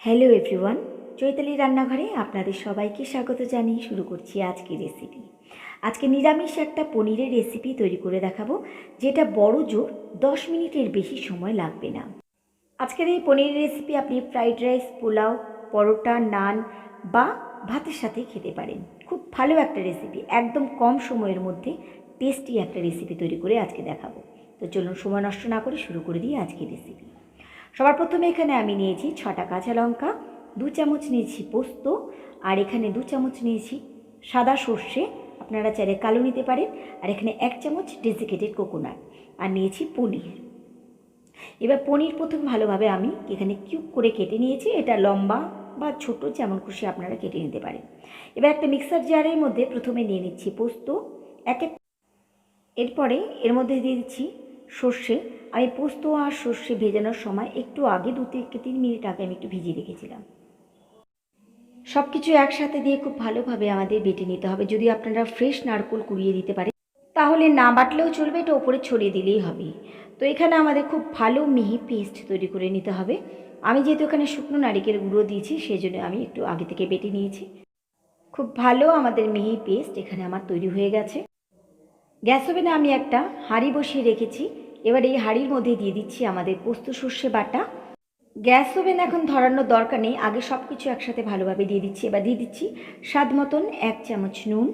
Hello everyone, Chaitali রান্নাঘরে আপনাদের সবাইকে স্বাগত জানিয়ে শুরু করছি আজকের রেসিপি। আজকে নিরামিষ একটা পনিরের রেসিপি তৈরি করে দেখাবো, যেটা বড় জোর 10 মিনিটের বেশি সময় লাগবে না। আজকের এই পনিরের রেসিপি আপনি ফ্রাইড রাইস, পোলাও, পরোটা, নান বা ভাতের সাথে খেতে পারেন। খুব ভালো একটা রেসিপি, একদম কম সময়ের মধ্যে টেস্টি একটা রেসিপি তৈরি করে আজকে দেখাবো। তো চলুন সময় নষ্ট না করে শুরু করে দিই আজকের রেসিপি। সবার প্রথমে এখানে আমি নিয়েছি 6টা কাঁচা লঙ্কা, 2 চামচ নিয়েছি পোস্ত, আর এখানে 2 চামচ নিয়েছি সাদা সর্ষে, আপনারা চাইলে কালো নিতে পারেন, আর এখানে 1 চামচ ডেসিকেটেড কোকোনাট, আর নিয়েছি পনির। এবার পনির প্রথম ভালোভাবে আমি এখানে কিউব করে কেটে নিয়েছি। এটা লম্বা বা ছোট যেমন খুশি আপনারা কেটে নিতে পারেন। এবার একটা মিক্সার জারের মধ্যে প্রথমে নিয়ে নিচ্ছি পোস্ত এরপরে এর মধ্যে দিয়ে দিচ্ছি সর্ষে। আমি পোস্ত আর সর্ষে ভেজানোর সময় একটু আগে 2-3 মিনিট আগে আমি একটু ভিজিয়ে রেখেছিলাম। সব কিছু একসাথে দিয়ে খুব ভালোভাবে আমাদের বেটে নিতে হবে। যদি আপনারা ফ্রেশ নারকেল কুড়িয়ে দিতে পারেন তাহলে না বাটলেও চলবে, এটা ওপরে ছড়িয়ে দিলেই হবে। তো এখানে আমাদের খুব ভালো মিহি পেস্ট তৈরি করে নিতে হবে। আমি যেহেতু এখানে শুকনো নারকেল গুঁড়ো দিয়েছি সেই জন্য আমি একটু আগে থেকে বেটে নিয়েছি। খুব ভালো আমাদের মিহি পেস্ট এখানে আমার তৈরি হয়ে গেছে। গ্যাস ওভেনে আমি একটা হাঁড়ি বসিয়ে রেখেছি। এবার এই হাঁড়ির মধ্যে দিয়ে দিচ্ছি আমাদের পোস্ত সর্ষে বাটা। গ্যাস ওভেন এখন ধরানোর দরকার নেই, আগে সব কিছু একসাথে ভালোভাবে দিয়ে দিচ্ছি। এবার দিয়ে দিচ্ছি স্বাদ মতন 1 চামচ নুন,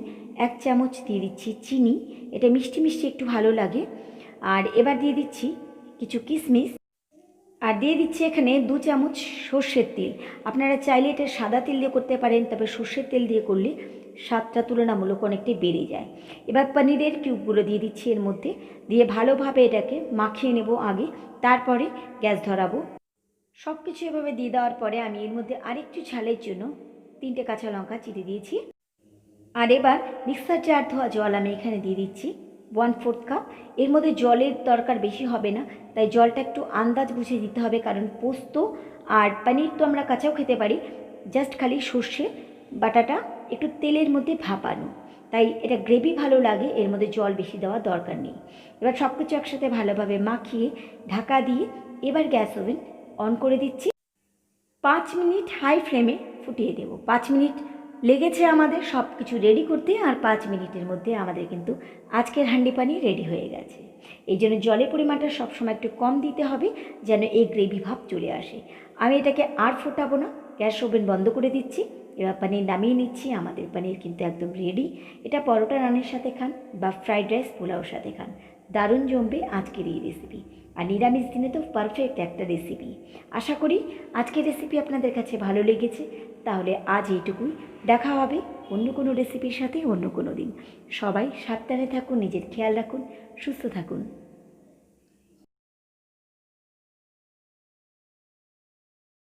1 চামচ দিয়ে দিচ্ছি চিনি, এটা মিষ্টি মিষ্টি একটু ভালো লাগে। আর এবার দিয়ে দিচ্ছি কিছু কিশমিশ, আর দিয়ে দিচ্ছি এখানে 2 চামচ সর্ষের তেল। আপনারা চাইলে এটা সাদা তেল দিয়ে করতে পারেন, তবে সর্ষের তেল দিয়ে করলে স্বাদটা তুলনামূলক অনেকটাই বেড়ে যায়। এবার পনিরের কিউবগুলো দিয়ে দিচ্ছি এর মধ্যে, দিয়ে ভালোভাবে এটাকে মাখিয়ে নেব আগে, তারপরে গ্যাস ধরাবো। সব কিছু এভাবে দিয়ে দেওয়ার পরে আমি এর মধ্যে আরেকটু ঝালের জন্য 3টে কাঁচা লঙ্কা চিড়ে দিয়েছি। আর এবার মিক্সার জার ধোয়া জল আমি এখানে দিয়ে দিচ্ছি 1/4 কাপ। এর মধ্যে জলের দরকার বেশি হবে না, তাই জলটা একটু আন্দাজ বুঝে দিতে হবে, কারণ পোস্ত আর পনির তো আমরা কাঁচাও খেতে পারি, জাস্ট খালি সর্ষে বাটাটা একটু তেলের মধ্যে ভাপানো, তাই এটা গ্রেভি ভালো লাগে, এর মধ্যে জল বেশি দেওয়ার দরকার নেই। এবার সব কিছু একসাথে ভালোভাবে মাখিয়ে ঢাকা দিয়ে এবার গ্যাস ওভেন অন করে দিচ্ছি। 5 মিনিট হাই ফ্লেমে ফুটিয়ে দেব। 5 মিনিট লেগেছে আমাদের সব কিছু রেডি করতে, আর 5 মিনিটের মধ্যে আমাদের কিন্তু আজকের হান্ডি পানির রেডি হয়ে গেছে। এই জন্য জলের পরিমাণটা সবসময় একটু কম দিতে হবে, যেন এই গ্রেভি ভাব চলে আসে। আমি এটাকে আর ফোটাবো না, গ্যাস ওভেন বন্ধ করে দিচ্ছি। এবার পানির নামিয়ে নিচ্ছি। আমাদের পানির কিন্তু একদম রেডি। এটা পরোটা নানের সাথে খান বা ফ্রাইড রাইস পোলাওর সাথে খান, দারুণ জমবে আজকের এই রেসিপি। আর নিরামিষ দিনে তো পারফেক্ট একটা রেসিপি। আশা করি আজকের রেসিপি আপনাদের কাছে ভালো লেগেছে। তাহলে আজ এইটুকুই, দেখা হবে অন্য কোনো রেসিপির সাথে অন্য কোনো দিন। সবাই সাবধানে থাকুন, নিজের খেয়াল রাখুন, সুস্থ থাকুন।